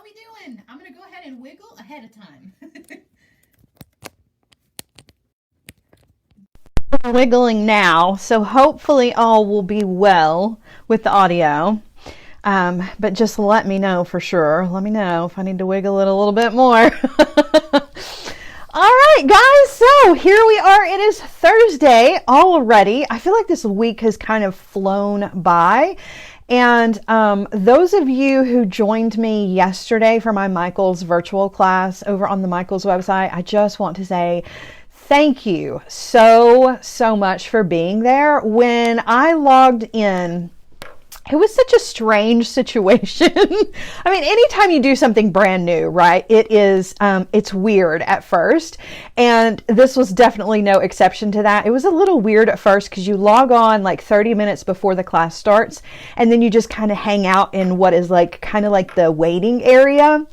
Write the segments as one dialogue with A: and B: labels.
A: we doing? I'm going to go ahead and wiggle ahead of time. Wiggling now, so hopefully all will be well with the audio. But just let me know for sure. Let me know if I need to wiggle it a little bit more. All right, guys, so here we are. It is Thursday already. I feel like this week has kind of flown by. And those of you who joined me yesterday for my Michaels virtual class over on the Michaels website, I just want to say thank you so much for being there. When I logged in, it was such a strange situation. I mean, anytime you do something brand new, right, it's weird at first. And this was definitely no exception to that. It was a little weird at first because you log on like 30 minutes before the class starts, and then you just kind of hang out in what is like kind of like the waiting area.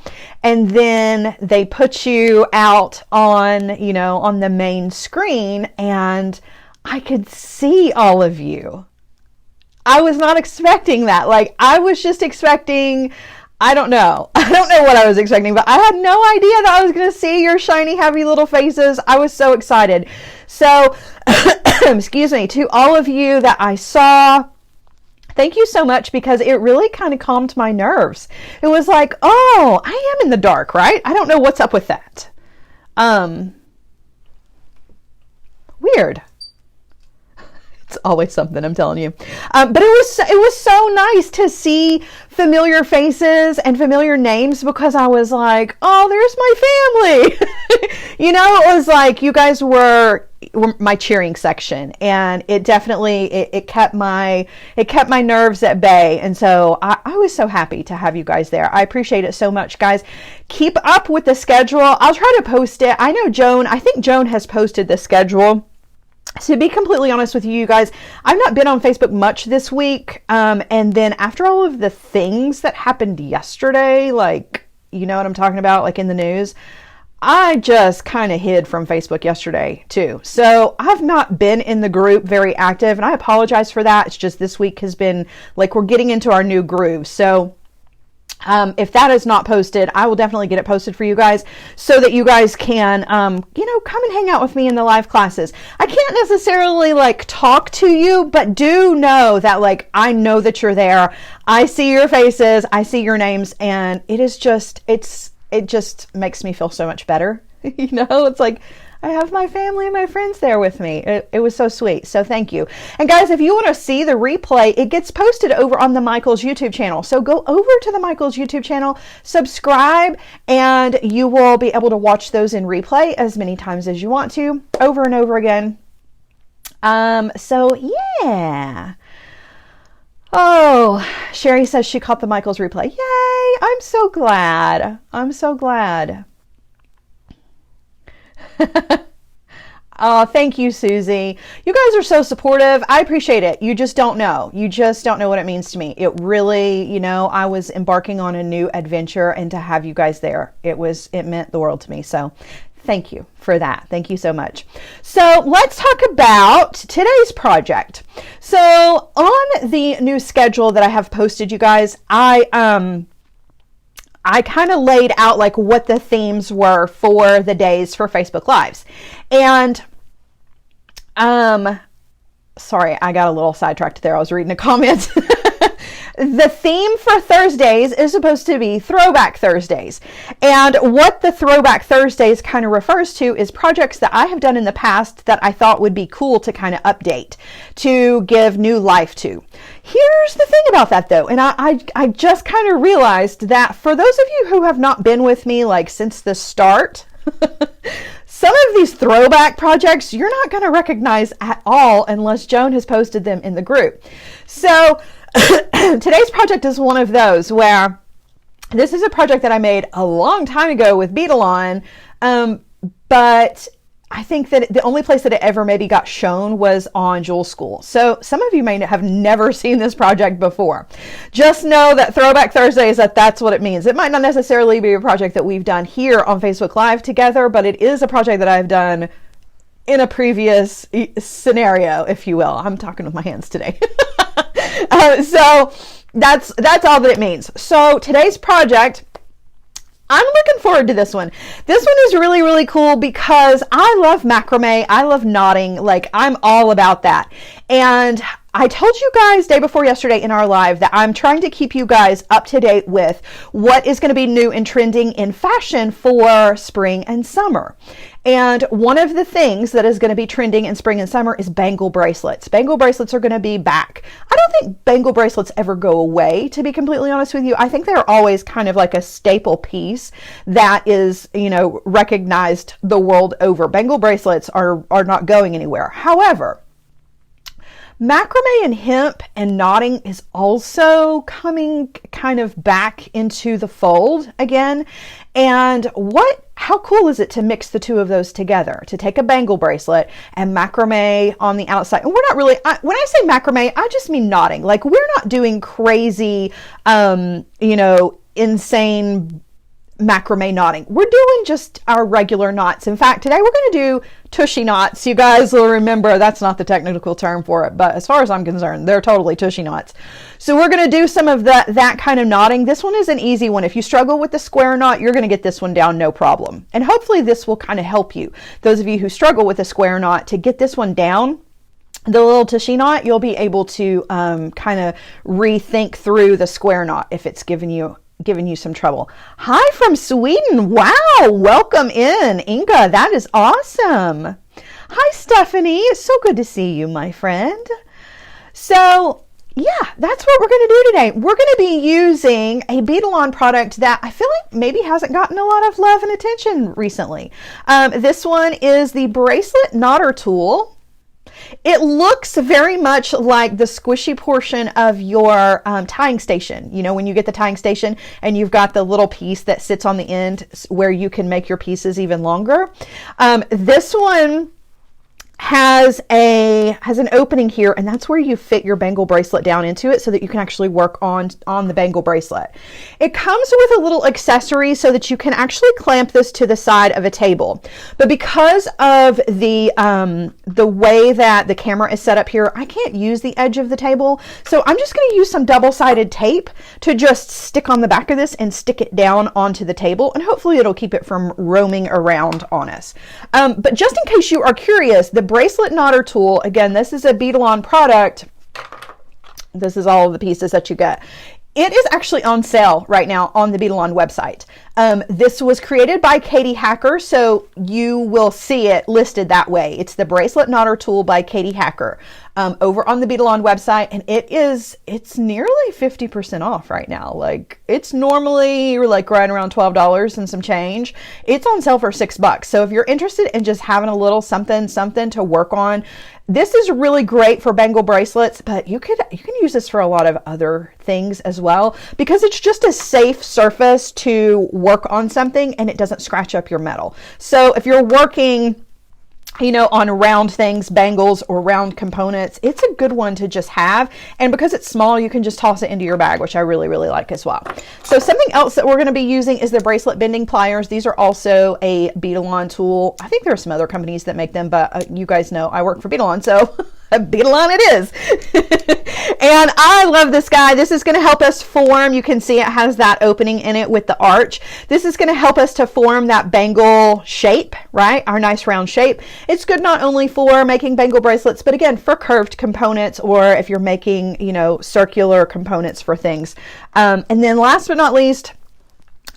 A: And then they put you out on, you know, on the main screen, and I could see all of you. I was not expecting that. Like, I was just expecting, I don't know what I was expecting, but I had no idea that I was going to see your shiny, happy little faces. I was so excited. So, excuse me, to all of you that I saw, thank you so much, because it really kind of calmed my nerves. It was like, oh, I am in the dark, right? I don't know what's up with that. Weird. It's always something, I'm telling you. But it was so nice to see familiar faces and familiar names, because I was like, oh, there's my family. You know, it was like you guys were my cheering section, and it definitely it kept my nerves at bay. And so I was so happy to have you guys there. I appreciate it so much, guys. Keep up with the schedule. I'll try to post it. I think Joan has posted the schedule. To be completely honest with you guys, I've not been on Facebook much this week. And then after all of the things that happened yesterday, like, you know what I'm talking about, like in the news, I just kind of hid from Facebook yesterday too. So I've not been in the group very active, and I apologize for that. It's just this week has been like, we're getting into our new groove. So if that is not posted, I will definitely get it posted for you guys, so that you guys can, you know, come and hang out with me in the live classes. I can't necessarily like talk to you, but do know that like, I know that you're there. I see your faces, I see your names, and it just makes me feel so much better. You know, it's like, I have my family and my friends there with me. It was so sweet. So thank you. And guys, if you want to see the replay, it gets posted over on the Michaels YouTube channel. So go over to the Michaels YouTube channel, subscribe, and you will be able to watch those in replay as many times as you want to, over and over again. So yeah. Oh, Sherry says she caught the Michaels replay. Yay! I'm so glad. I'm so glad. Oh, thank you, Susie. You guys are so supportive. I appreciate it. You just don't know. You just don't know what it means to me. It really, you know, I was embarking on a new adventure, and to have you guys there, it meant the world to me. So thank you for that. Thank you so much. So let's talk about today's project. So on the new schedule that I have posted, you guys, I kind of laid out like what the themes were for the days for Facebook Lives. And, sorry, I got a little sidetracked there. I was reading a comment. The theme for Thursdays is supposed to be Throwback Thursdays. And what the Throwback Thursdays kind of refers to is projects that I have done in the past that I thought would be cool to kind of update, to give new life to. Here's the thing about that though, and I just kind of realized that for those of you who have not been with me like since the start, some of these throwback projects you're not going to recognize at all unless Joan has posted them in the group. So today's project is one of those where this is a project that I made a long time ago with Beadalon, but I think that the only place that it ever maybe got shown was on Jewel School. So some of you may have never seen this project before. Just know that Throwback Thursdays, that's what it means. It might not necessarily be a project that we've done here on Facebook Live together, but it is a project that I've done in a previous scenario, if you will. I'm talking with my hands today. So that's all that it means. So today's project I'm looking forward to this one. This one is really, really cool because I love macrame. I love knotting. Like, I'm all about that. And I told you guys day before yesterday in our live that I'm trying to keep you guys up to date with what is going to be new and trending in fashion for spring and summer. And one of the things that is going to be trending in spring and summer is bangle bracelets. Bangle bracelets are going to be back. I don't think bangle bracelets ever go away, to be completely honest with you. I think they're always kind of like a staple piece that is, you know, recognized the world over. Bangle bracelets are not going anywhere. However, macrame and hemp and knotting is also coming kind of back into the fold again. And how cool is it to mix the two of those together, to take a bangle bracelet and macrame on the outside? And we're not really, when I say macrame, I just mean knotting. Like, we're not doing crazy, you know, insane macrame knotting. We're doing just our regular knots. In fact, today we're going to do tushy knots. You guys will remember that's not the technical term for it, but as far as I'm concerned, they're totally tushy knots. So we're going to do some of that kind of knotting. This one is an easy one. If you struggle with the square knot, you're going to get this one down no problem. And hopefully this will kind of help you. Those of you who struggle with a square knot, to get this one down, the little tushy knot, you'll be able to kind of rethink through the square knot if it's giving you some trouble. Hi from Sweden. Wow. Welcome in, Inga. That is awesome. Hi, Stephanie. It's so good to see you, my friend. So yeah, that's what we're going to do today. We're going to be using a Beadalon product that I feel like maybe hasn't gotten a lot of love and attention recently. This one is the Bracelet Knotter Tool. It looks very much like the squishy portion of your tying station. You know, when you get the tying station and you've got the little piece that sits on the end where you can make your pieces even longer. This one has an opening here, and that's where you fit your bangle bracelet down into it so that you can actually work on the bangle bracelet. It comes with a little accessory so that you can actually clamp this to the side of a table. But because of the way that the camera is set up here, I can't use the edge of the table. So I'm just going to use some double-sided tape to just stick on the back of this and stick it down onto the table, and hopefully it'll keep it from roaming around on us. But just in case you are curious, the Bracelet Knotter Tool, again, this is a Beadalon product. This is all of the pieces that you get. It is actually on sale right now on the Beadalon website. This was created by Katie Hacker, so you will see it listed that way. It's the Bracelet Knotter Tool by Katie Hacker over on the Beadalon website, and it's nearly 50% off right now. Like, it's normally like right around $12 and some change. It's on sale for $6. So if you're interested in just having a little something to work on, this is really great for bangle bracelets, but you can use this for a lot of other things as well, because it's just a safe surface to work on something and it doesn't scratch up your metal. So if you're working, you know, on round things, bangles or round components, it's a good one to just have. And because it's small, you can just toss it into your bag, which I really, really like as well. So something else that we're going to be using is the bracelet bending pliers. These are also a Beadalon tool. I think there are some other companies that make them, but you guys know I work for Beadalon, so Beadalon it is. And I love this guy. This is going to help us form. You can see it has that opening in it with the arch. This is going to help us to form that bangle shape, right? Our nice round shape. It's good not only for making bangle bracelets, but again, for curved components, or if you're making, you know, circular components for things. And then last but not least,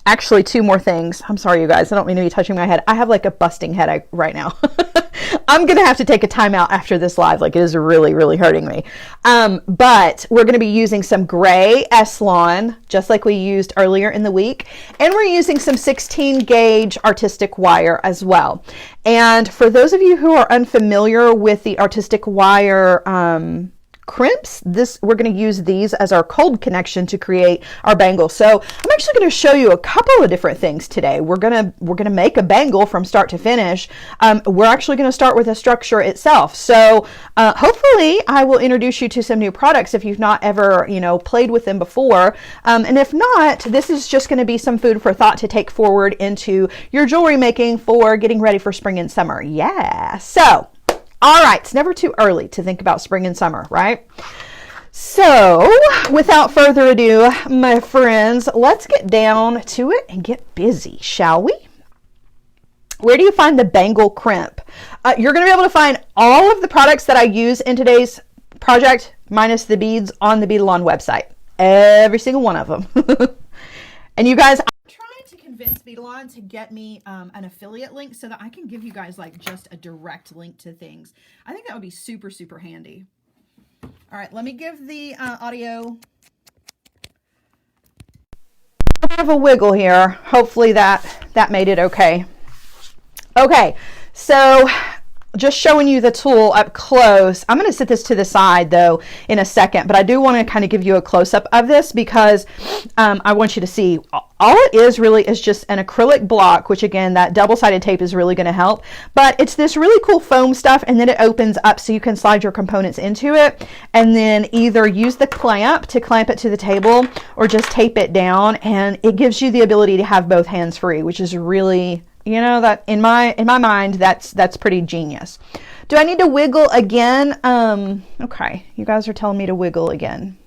A: actually two more things. I'm sorry, you guys. I don't mean to be touching my head. I have like a busting headache right now. I'm going to have to take a timeout after this live. Like, it is really, really hurting me. But we're going to be using some gray Ceylon, just like we used earlier in the week. And we're using some 16 gauge artistic wire as well. And for those of you who are unfamiliar with the artistic wire, crimps, we're going to use these as our cold connection to create our bangle. So I'm actually going to show you a couple of different things today. We're going to make a bangle from start to finish. We're actually going to start with the structure itself. So hopefully I will introduce you to some new products if you've not ever, you know, played with them before. And if not, this is just going to be some food for thought to take forward into your jewelry making for getting ready for spring and summer. Yeah. So all right, it's never too early to think about spring and summer, right? So, without further ado, my friends, let's get down to it and get busy, shall we? Where do you find the Bangle Crimp? You're going to be able to find all of the products that I use in today's project, minus the beads, on the Beadalon website. Every single one of them. And you guys, I'm trying to convince Beadalon to get me an affiliate link so that I can give you guys like just a direct link to things. I think that would be super, super handy. All right, let me give the audio. I have a wiggle here. Hopefully that made it okay. Okay, so just showing you the tool up close. I'm going to set this to the side though in a second, but I do want to kind of give you a close-up of this because I want you to see all it is really is just an acrylic block, which again, that double-sided tape is really going to help, but it's this really cool foam stuff, and then it opens up so you can slide your components into it and then either use the clamp to clamp it to the table or just tape it down, and it gives you the ability to have both hands free, which is really, you know, that in my mind, that's pretty genius. Do I need to wiggle again? Okay, you guys are telling me to wiggle again.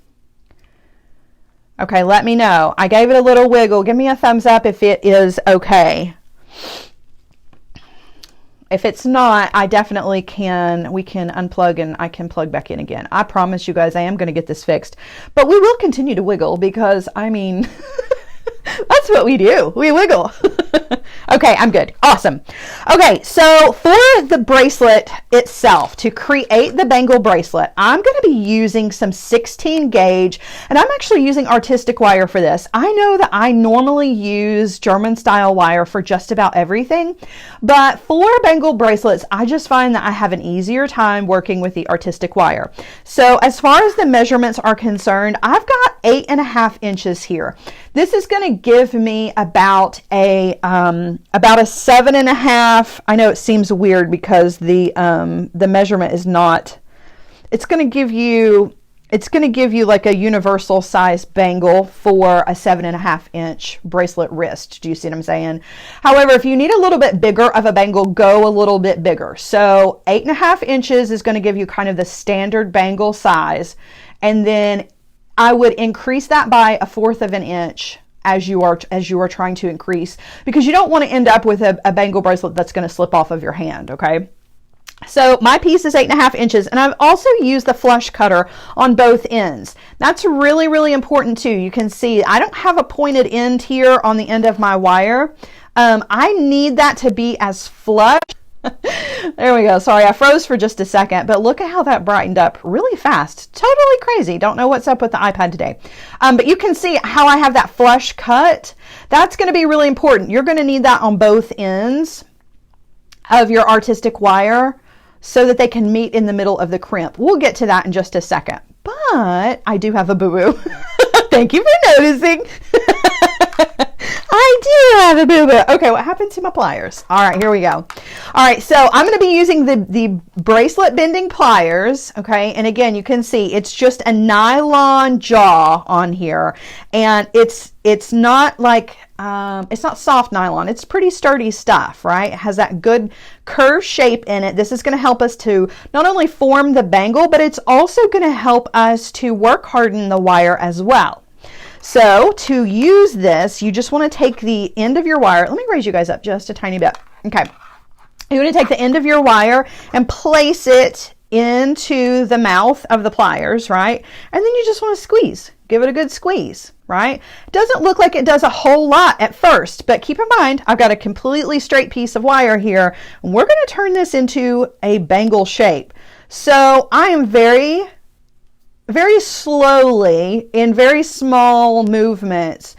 A: Okay, let me know. I gave it a little wiggle. Give me a thumbs up if it is okay. If it's not, I definitely we can unplug and I can plug back in again. I promise you guys I am going to get this fixed. But we will continue to wiggle because, I mean, that's what we do. We wiggle. Okay, I'm good. Awesome. Okay, so for the bracelet itself, to create the Bangle Bracelet, I'm going to be using some 16 gauge, and I'm actually using artistic wire for this. I know that I normally use German style wire for just about everything, but for Bangle bracelets, I just find that I have an easier time working with the artistic wire. So as far as the measurements are concerned, I've got 8.5 inches here. This is going to give me about a 7.5. I know it seems weird because the measurement is not. It's going to give you like a universal size bangle for a 7.5 inch bracelet wrist. Do you see what I'm saying? However, if you need a little bit bigger of a bangle, go a little bit bigger. So 8.5 inches is going to give you kind of the standard bangle size, and then I would increase that by 1/4 of an inch as you are trying to increase, because you don't want to end up with a bangle bracelet that's going to slip off of your hand. Okay. So my piece is 8.5 inches, and I've also used the flush cutter on both ends. That's really, really important too. You can see I don't have a pointed end here on the end of my wire. I need that to be as flush. There we go. Sorry, I froze for just a second, but look at how that brightened up really fast. Totally crazy. Don't know what's up with the iPad today. But you can see how I have that flush cut. That's going to be really important. You're going to need that on both ends of your artistic wire so that they can meet in the middle of the crimp. We'll get to that in just a second, but I do have a boo-boo. Thank you for noticing. I do have a boo-boo. Okay, what happened to my pliers? All right, here we go. All right, so I'm going to be using the bracelet bending pliers, okay? And again, you can see it's just a nylon jaw on here, and it's not like it's not soft nylon. It's pretty sturdy stuff, right? It has that good curved shape in it. This is going to help us to not only form the bangle, but it's also going to help us to work harden the wire as well. So to use this, you just want to take the end of your wire. Let me raise you guys up just a tiny bit. Okay. You want to take the end of your wire and place it into the mouth of the pliers, right? And then you just want to squeeze. Give it a good squeeze, right? It doesn't look like it does a whole lot at first, but keep in mind, I've got a completely straight piece of wire here, and we're going to turn this into a bangle shape. So I am very slowly, in very small movements,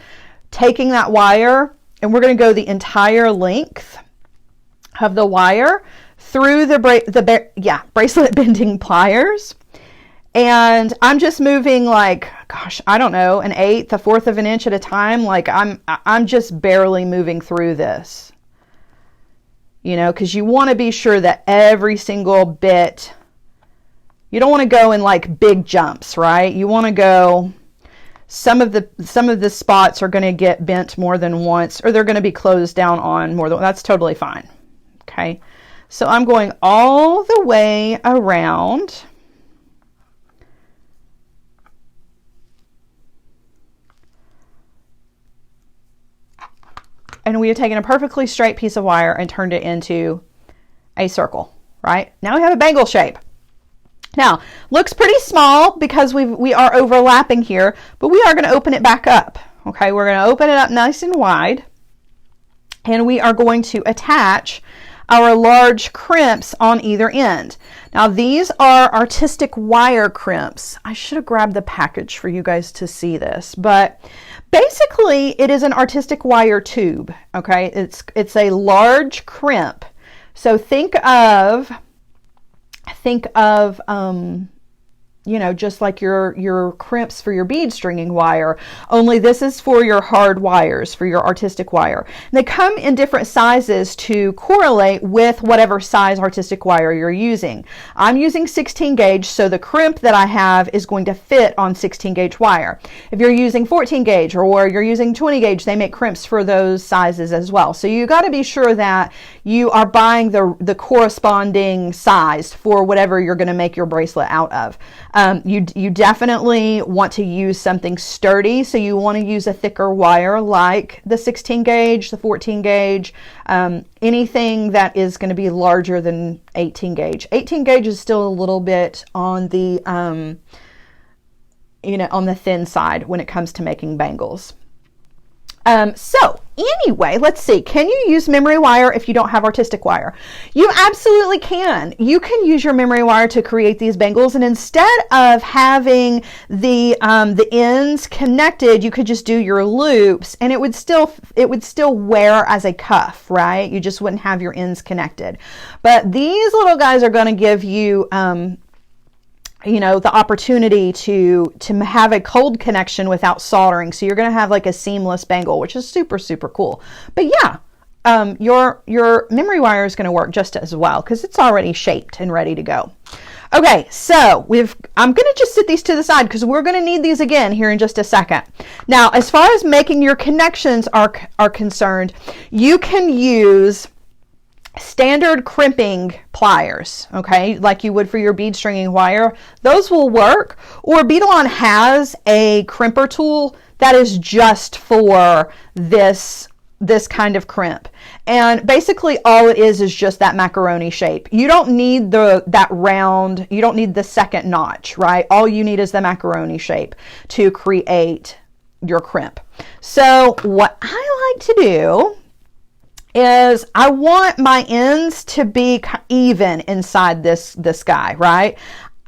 A: taking that wire, and we're going to go the entire length of the wire through the bracelet bending pliers. And I'm just moving like, gosh, I don't know, 1/8, 1/4 of an inch at a time. Like I'm just barely moving through this, you know, because you want to be sure that every single bit, you don't want to go in like big jumps, right? You want to go, some of the spots are going to get bent more than once, or they're going to be closed down on more than, that's totally fine. Okay. So I'm going all the way around. and we have taken a perfectly straight piece of wire and turned it into a circle, right? Now we have a bangle shape. Now, looks pretty small because we are overlapping here, but we are going to open it back up. Okay, we're going to open it up nice and wide, and we are going to attach our large crimps on either end. Now, these are artistic wire crimps. I should have grabbed the package for you guys to see this, but basically it is an artistic wire tube. Okay, it's a large crimp. So think of you know, just like your crimps for your bead stringing wire, only this is for your hard wires, for your artistic wire. And they come in different sizes to correlate with whatever size artistic wire you're using. I'm using 16 gauge, so the crimp that I have is going to fit on 16 gauge wire. If you're using 14 gauge or you're using 20 gauge, they make crimps for those sizes as well. So you got to be sure that you are buying the corresponding size for whatever you're going to make your bracelet out of. You definitely want to use something sturdy, so you want to use a thicker wire like the 16 gauge, the 14 gauge, anything that is going to be larger than 18 gauge. 18 gauge is still a little bit on the, you know, on the thin side when it comes to making bangles. So anyway, let's see. Can you use memory wire if you don't have artistic wire? You absolutely can. You can use your memory wire to create these bangles, and instead of having the ends connected, you could just do your loops, and it would still wear as a cuff, right? You just wouldn't have your ends connected. But these little guys are going to give you you know, the opportunity to have a cold connection without soldering. So you're going to have like a seamless bangle, which is super, super cool. But yeah, your memory wire is going to work just as well because it's already shaped and ready to go. Okay, so I'm going to just set these to the side because we're going to need these again here in just a second. Now, as far as making your connections are concerned, you can use standard crimping pliers, okay, like you would for your bead stringing wire. Those will work. Or Beadalon has a Crimper tool that is just for this kind of crimp. And basically all it is just that macaroni shape. You don't need that round, you don't need the second notch, right? All you need is the macaroni shape to create your crimp. So what I like to do is I want my ends to be even inside this guy, right?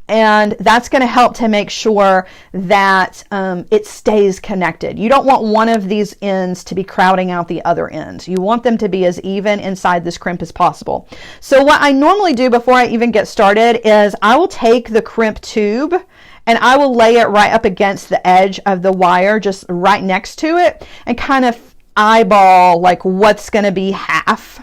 A: And that's going to help to make sure that it stays connected. You don't want one of these ends to be crowding out the other ends. You want them to be as even inside this crimp as possible. So what I normally do before I even get started is I will take the crimp tube and I will lay it right up against the edge of the wire, just right next to it, and kind of eyeball like what's going to be half,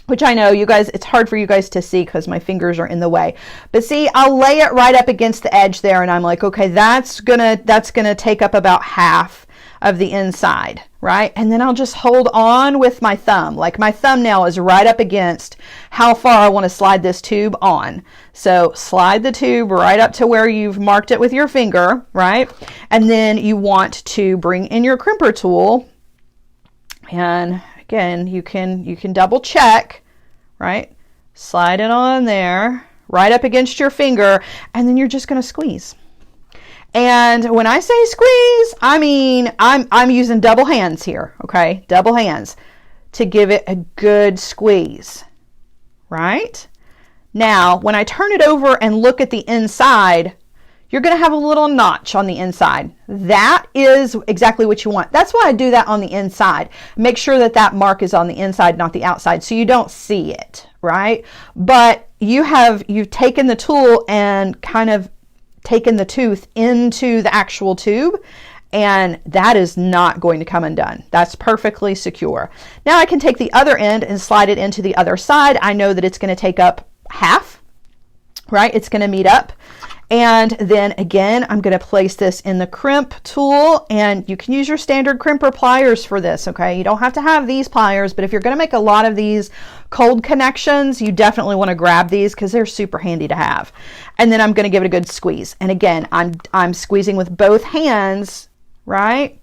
A: which I know you guys, it's hard for you guys to see because my fingers are in the way, but see, I'll lay it right up against the edge there, and I'm like, okay, that's gonna take up about half of the inside, right? And then I'll just hold on with my thumb, like my thumbnail is right up against how far I want to slide this tube on. So slide the tube right up to where you've marked it with your finger, right? And then you want to bring in your crimper tool. And again, you can double check, right? Slide it on there, right up against your finger, and then you're just going to squeeze. And when I say squeeze, I mean I'm using double hands here, okay? Double hands to give it a good squeeze, right? Now, when I turn it over and look at the inside, you're going to have a little notch on the inside. That is exactly what you want. That's why I do that on the inside. Make sure that that mark is on the inside, not the outside, so you don't see it, right? But you've taken the tool and kind of taken the tooth into the actual tube, and that is not going to come undone. That's perfectly secure. Now I can take the other end and slide it into the other side. I know that it's going to take up half, right? It's going to meet up. And then again, I'm going to place this in the crimp tool, and you can use your standard crimper pliers for this, okay? You don't have to have these pliers, but if you're going to make a lot of these cold connections, you definitely want to grab these because they're super handy to have. And then I'm going to give it a good squeeze. And again, I'm squeezing with both hands, right?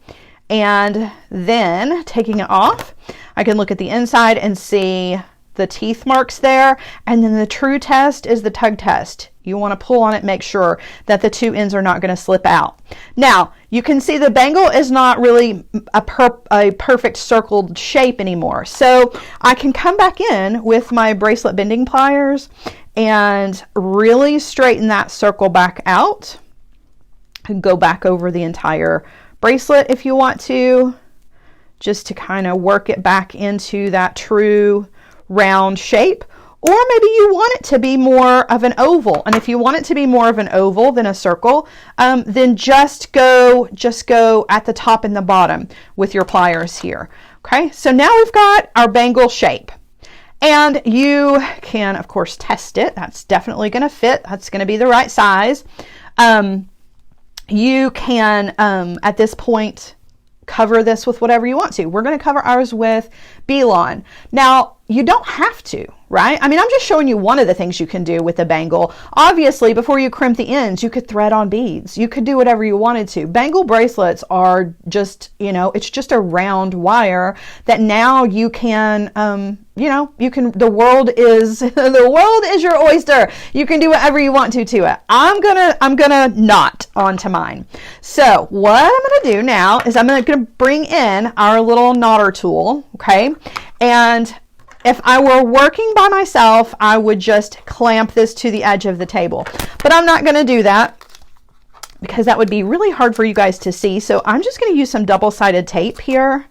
A: And then taking it off, I can look at the inside and see the teeth marks there. And then the true test is the tug test. You want to pull on it, make sure that the two ends are not going to slip out. Now, you can see the bangle is not really a perfect circled shape anymore. So I can come back in with my bracelet bending pliers and really straighten that circle back out. And go back over the entire bracelet if you want to, just to kind of work it back into that true round shape. Or maybe you want it to be more of an oval. And if you want it to be more of an oval than a circle, then just go at the top and the bottom with your pliers here. Okay, so now we've got our bangle shape. And you can, of course, test it. That's definitely going to fit. That's going to be the right size. You can, at this point, cover this with whatever you want to. We're going to cover ours with Bilon. Now, you don't have to, right? I mean, I'm just showing you one of the things you can do with a bangle. Obviously, before you crimp the ends, you could thread on beads. You could do whatever you wanted to. Bangle bracelets are just, you know, it's just a round wire that now you can, you know, you can, the world is your oyster. You can do whatever you want to it. I'm gonna knot onto mine. So what I'm gonna do now is I'm gonna bring in our little knotter tool, okay? And if I were working by myself, I would just clamp this to the edge of the table. But I'm not gonna do that because that would be really hard for you guys to see. So I'm just gonna use some double-sided tape here,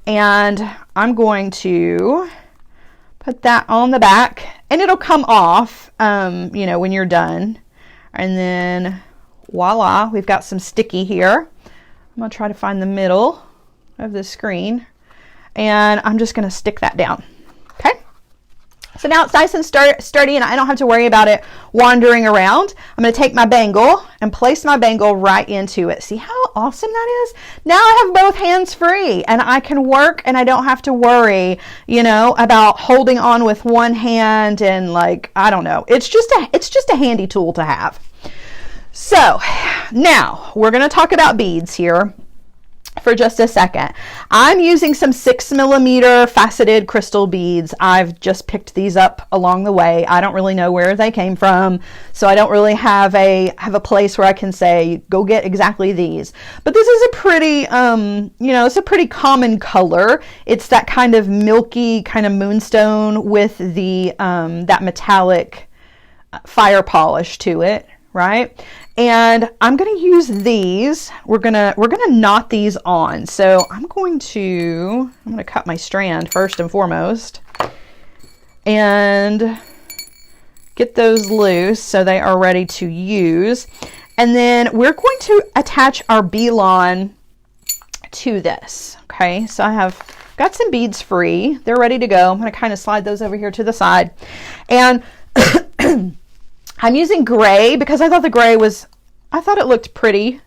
A: and I'm going to put that on the back, and it'll come off, you know, when you're done. And then voila, we've got some sticky here. I'm gonna try to find the middle of the screen, and I'm just gonna stick that down. Okay, so now it's nice and sturdy, and I don't have to worry about it wandering around. I'm going to take my bangle and place my bangle right into it. See how awesome that is? Now I have both hands free, and I can work, and I don't have to worry, you know, about holding on with one hand and, like, I don't know. It's just a handy tool to have. So now we're going to talk about beads here for just a second. I'm using some 6mm faceted crystal beads. I've just picked these up along the way. I don't really know where they came from, so I don't really have a place where I can say go get exactly these. But this is a pretty you know, it's a pretty common color. It's that kind of milky kind of moonstone with the that metallic fire polish to it, right? And I'm going to use these. We're gonna knot these on. So I'm going to cut my strand first and foremost and get those loose so they are ready to use. And then we're going to attach our Bilon to this. Okay, so I have got some beads free. They're ready to go. I'm going to kind of slide those over here to the side. And I'm using gray because I thought the gray I thought it looked pretty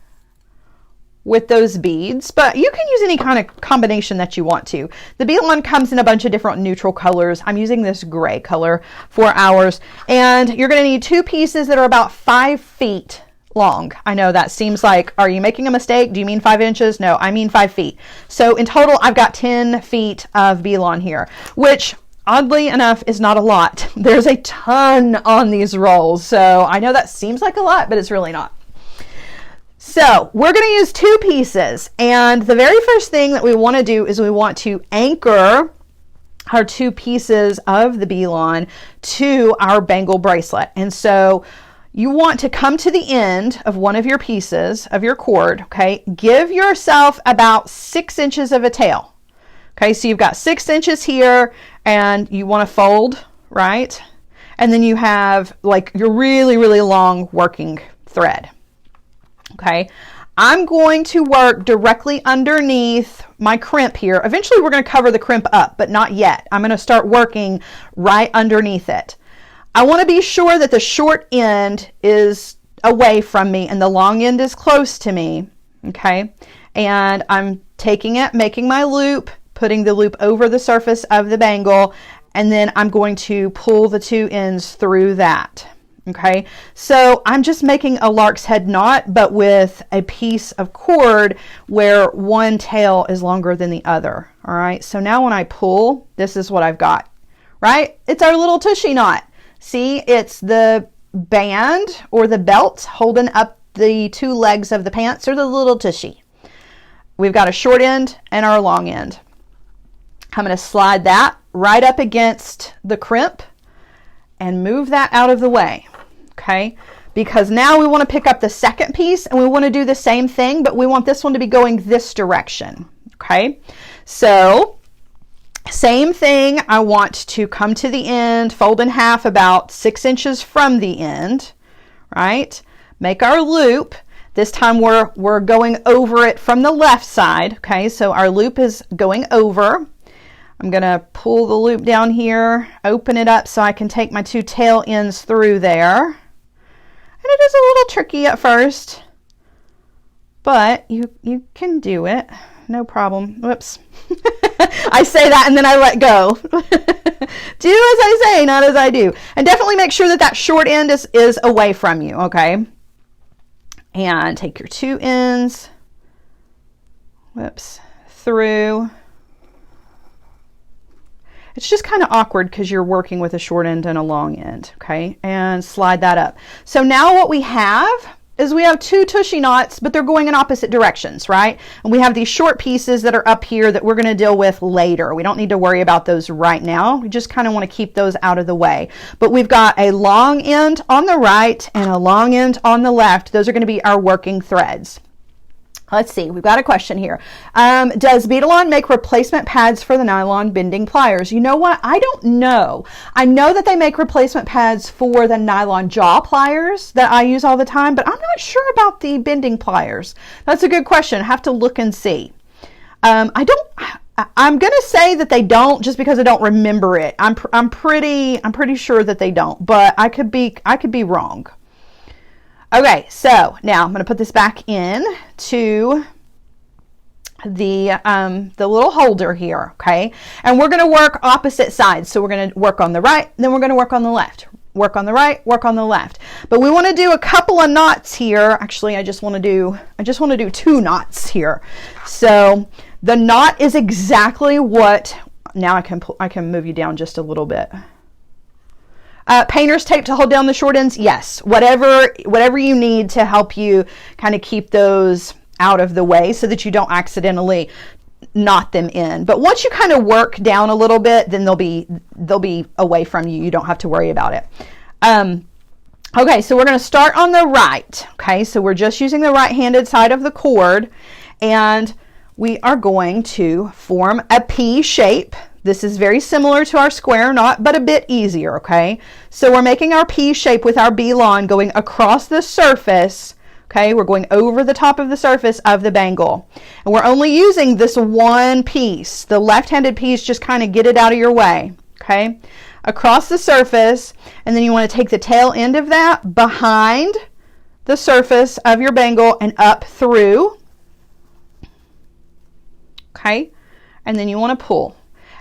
A: with those beads, but you can use any kind of combination that you want to. The Bilon comes in a bunch of different neutral colors. I'm using this gray color for ours, and you're going to need 2 pieces that are about 5 feet long. I know that seems like, are you making a mistake? Do you mean 5 inches? No, I mean 5 feet. So in total, I've got 10 feet of Bilon here, which oddly enough is not a lot. There's a ton on these rolls, so I know that seems like a lot, but it's really not. So we're going to use 2 pieces, and the very first thing that we want to do is we want to anchor our 2 pieces of the Bilon to our bangle bracelet. And so you want to come to the end of one of your pieces of your cord, okay? Give yourself about 6 inches of a tail. Okay, so you've got 6 inches here, and you want to fold, right? And then you have like your really, really long working thread. Okay, I'm going to work directly underneath my crimp here. Eventually we're going to cover the crimp up, but not yet. I'm going to start working right underneath it. I want to be sure that the short end is away from me and the long end is close to me. Okay, and I'm taking it, making my loop, putting the loop over the surface of the bangle, and then I'm going to pull the 2 ends through that. Okay, so I'm just making a lark's head knot, but with a piece of cord where one tail is longer than the other. All right, so now when I pull, this is what I've got, right? It's our little tushy knot. See, it's the band or the belt holding up the two legs of the pants, or the little tushy. We've got a short end and our long end. I'm going to slide that right up against the crimp and move that out of the way. Okay, because now we want to pick up the second piece and we want to do the same thing, but we want this one to be going this direction. Okay, so same thing. I want to come to the end, fold in half about 6 inches from the end, right? Make our loop. This time we're going over it from the left side. Okay, so our loop is going over. I'm going to pull the loop down here, open it up so I can take my two tail ends through there. And it is a little tricky at first, but you can do it. No problem. Whoops. I say that and then I let go. Do as I say, not as I do. And definitely make sure that that short end is away from you, okay? And take your two ends, whoops, through. It's just kind of awkward because you're working with a short end and a long end, okay? And slide that up. So now what we have is we have two tushy knots, but they're going in opposite directions, right? And we have these short pieces that are up here that we're going to deal with later. We don't need to worry about those right now. We just kind of want to keep those out of the way. But we've got a long end on the right and a long end on the left. Those are going to be our working threads. Let's see, we've got a question here. Does Beadalon make replacement pads for the nylon bending pliers? You know what? I don't know. I know that they make replacement pads for the nylon jaw pliers that I use all the time, but I'm not sure about the bending pliers. That's a good question. I have to look and see. I'm going to say that they don't, just because I don't remember it. I'm pretty sure that they don't, but I could be wrong. Okay, so now I'm going to put this back in to the little holder here, okay? And we're going to work opposite sides. So we're going to work on the right, then we're going to work on the left. Work on the right, work on the left. But we want to do a couple of knots here. Actually, I just want to do 2 knots here. So the knot is exactly what, now I can move you down just a little bit. Painter's tape to hold down the short ends? Yes. Whatever you need to help you kind of keep those out of the way so that you don't accidentally knot them in. But once you kind of work down a little bit, then they'll be away from you. You don't have to worry about it. Okay, so we're going to start on the right. Okay, so we're just using the right-handed side of the cord, and we are going to form a P shape. This is very similar to our square knot, but a bit easier, okay? So we're making our P shape with our Bilon going across the surface, okay? We're going over the top of the surface of the bangle. And we're only using this one piece. The left-handed piece, just kind of get it out of your way, okay? Across the surface, and then you want to take the tail end of that behind the surface of your bangle and up through, okay? And then you want to pull.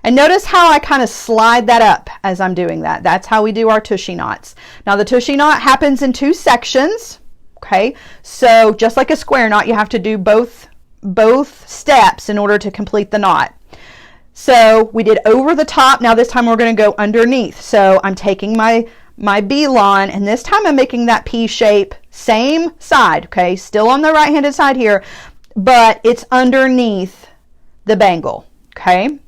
A: And notice how I kind of slide that up as I'm doing that. That's how we do our tushy knots. Now the tushy knot happens in 2 sections, okay? So just like a square knot, you have to do both steps in order to complete the knot. So we did over the top. Now this time we're going to go underneath. So I'm taking my Bilon, and this time I'm making that P shape, same side, okay? Still on the right-handed side here, but it's underneath the bangle, okay?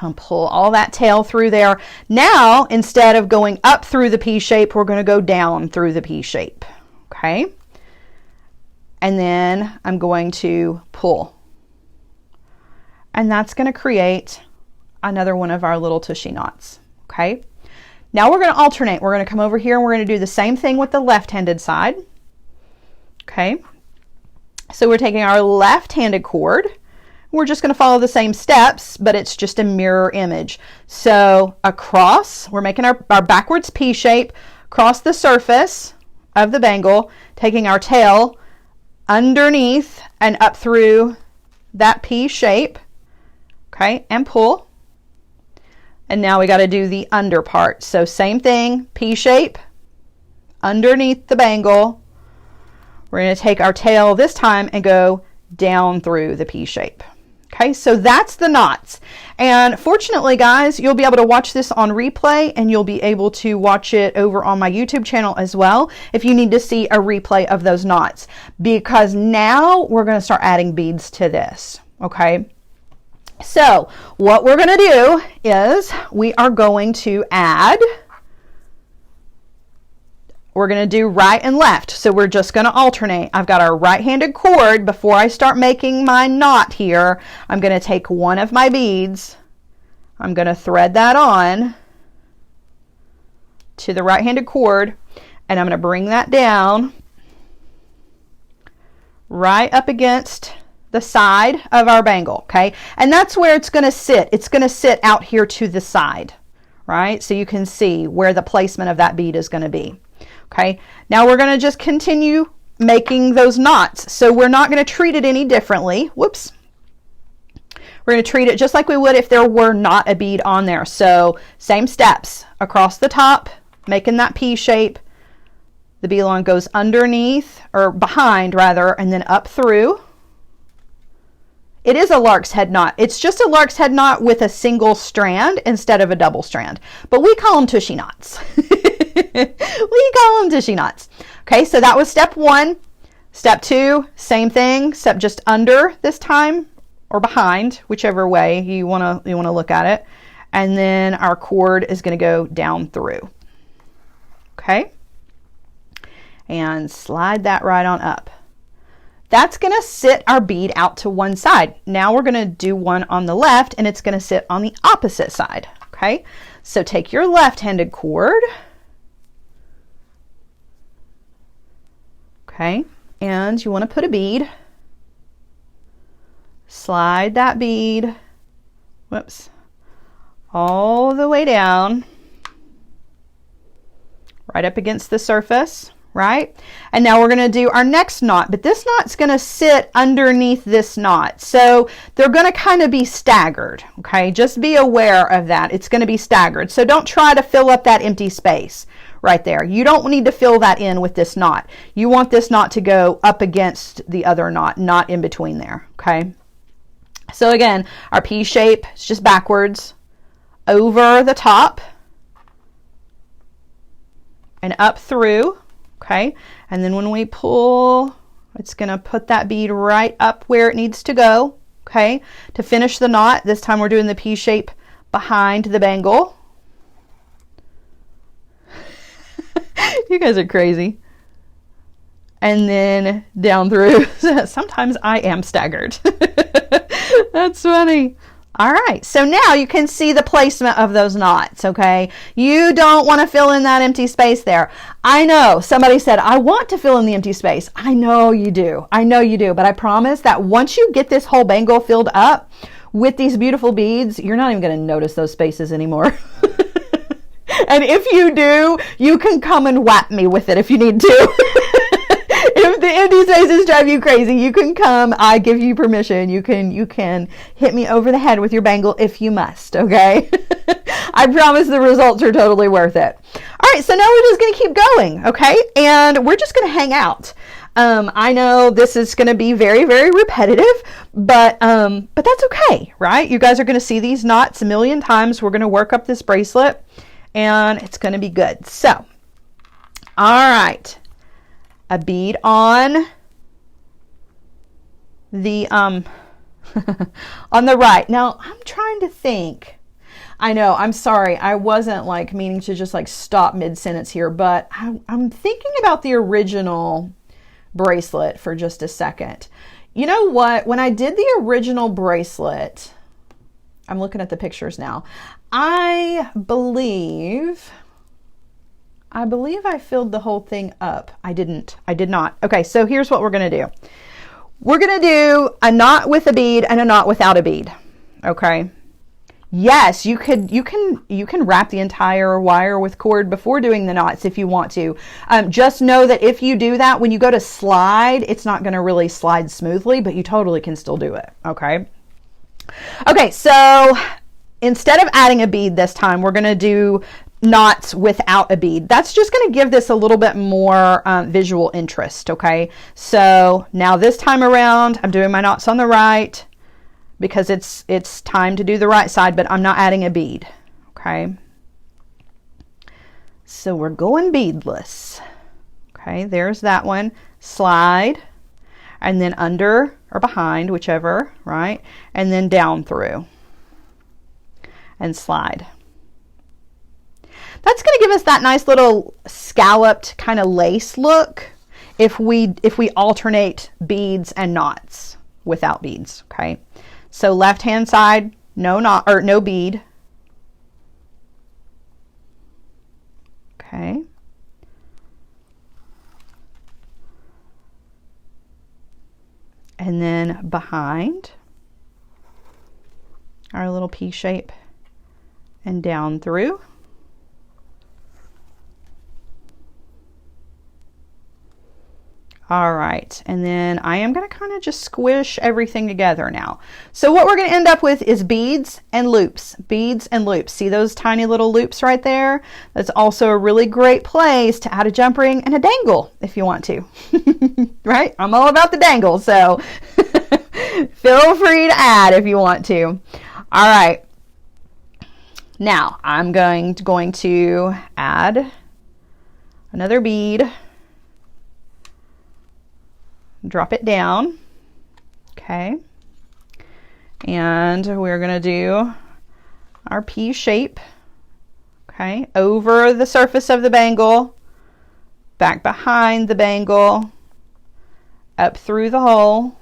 A: I'll pull all that tail through there. Now, instead of going up through the P shape, we're going to go down through the P shape, okay? And then I'm going to pull. And that's going to create another one of our little tushy knots, okay? Now we're going to alternate. We're going to come over here and we're going to do the same thing with the left-handed side, okay? So we're taking our left-handed cord. We're just going to follow the same steps, but it's just a mirror image. So across, we're making our backwards P shape, across the surface of the bangle, taking our tail underneath and up through that P shape, okay, and pull. And now we got to do the under part. So same thing, P shape, underneath the bangle. We're going to take our tail this time and go down through the P shape. Okay, so that's the knots. And fortunately, guys, you'll be able to watch this on replay, and you'll be able to watch it over on my YouTube channel as well if you need to see a replay of those knots, because now we're going to start adding beads to this. Okay, so what we're going to do is we are going to add, we're going to do right and left. So we're just going to alternate. I've got our right-handed cord. Before I start making my knot here, I'm going to take one of my beads. I'm going to thread that on to the right-handed cord, and I'm going to bring that down right up against the side of our bangle, okay? And that's where it's going to sit. It's going to sit out here to the side, right? So you can see where the placement of that bead is going to be. Okay, now we're going to just continue making those knots. So we're not going to treat it any differently. Whoops. We're going to treat it just like we would if there were not a bead on there. So same steps across the top, making that P shape. The Bilon goes underneath, or behind rather, and then up through. It is a lark's head knot. It's just a lark's head knot with a single strand instead of a double strand. But we call them tushy knots. We call them tushy knots. Okay, so that was step one. Step two, same thing, except just under this time, or behind, whichever way you want to look at it. And then our cord is going to go down through. Okay, and slide that right on up. That's going to sit our bead out to one side. Now we're going to do one on the left, and it's going to sit on the opposite side. Okay, so take your left-handed cord. Okay, and you want to put a bead. Slide that bead, whoops, all the way down, right up against the surface, right? And now we're going to do our next knot, but this knot's going to sit underneath this knot. So they're going to kind of be staggered, okay? Just be aware of that. It's going to be staggered. So don't try to fill up that empty space right there. You don't need to fill that in with this knot. You want this knot to go up against the other knot, not in between there, okay? So again, our P shape is just backwards, over the top, and up through, okay? And then when we pull, it's going to put that bead right up where it needs to go, okay? To finish the knot, this time we're doing the P shape behind the bangle. You guys are crazy. And then down through. Sometimes I am staggered. That's funny. All right, so now you can see the placement of those knots, okay? You don't want to fill in that empty space there. I know somebody said, I want to fill in the empty space. I know you do. I know you do. But I promise that once you get this whole bangle filled up with these beautiful beads, you're not even going to notice those spaces anymore. And if you do, you can come and whap me with it if you need to. If the empty spaces drive you crazy, you can come. I give you permission. You can hit me over the head with your bangle if you must, okay? I promise the results are totally worth it. All right, so now we're just going to keep going, okay? And we're just going to hang out. I know this is going to be very, very repetitive, but that's okay, right? You guys are going to see these knots a million times. We're going to work up this bracelet, and it's going to be good. So, all right. A bead on the on the right. Now I'm trying to think. I know, I'm sorry, I wasn't like meaning to just like stop mid-sentence here, but I'm thinking about the original bracelet for just a second. You know what? When I did the original bracelet, I'm looking at the pictures now. I believe I filled the whole thing up. I didn't. I did not. Okay, so here's what we're going to do. We're going to do a knot with a bead and a knot without a bead. Okay? Yes, you can wrap the entire wire with cord before doing the knots if you want to. Just know that if you do that, when you go to slide, it's not going to really slide smoothly, but you totally can still do it. Okay? Okay, so instead of adding a bead this time, we're going to do knots without a bead. That's just going to give this a little bit more visual interest, okay? So now this time around, I'm doing my knots on the right because it's time to do the right side, but I'm not adding a bead, okay? So we're going beadless. Okay, there's that one. Slide, and then under or behind, whichever, right? And then down through and slide. That's going to give us that nice little scalloped kind of lace look if we alternate beads and knots without beads, okay? So left hand side, no knot or no bead. Okay. And then behind our little P shape and down through. All right, and then I am going to kind of just squish everything together now. So what we're going to end up with is beads and loops, beads and loops. See those tiny little loops right there? That's also a really great place to add a jump ring and a dangle if you want to, right? I'm all about the dangle, so feel free to add if you want to. All right, now I'm going to add another bead. Drop it down, okay, and we're going to do our P shape, okay, over the surface of the bangle, back behind the bangle, up through the hole,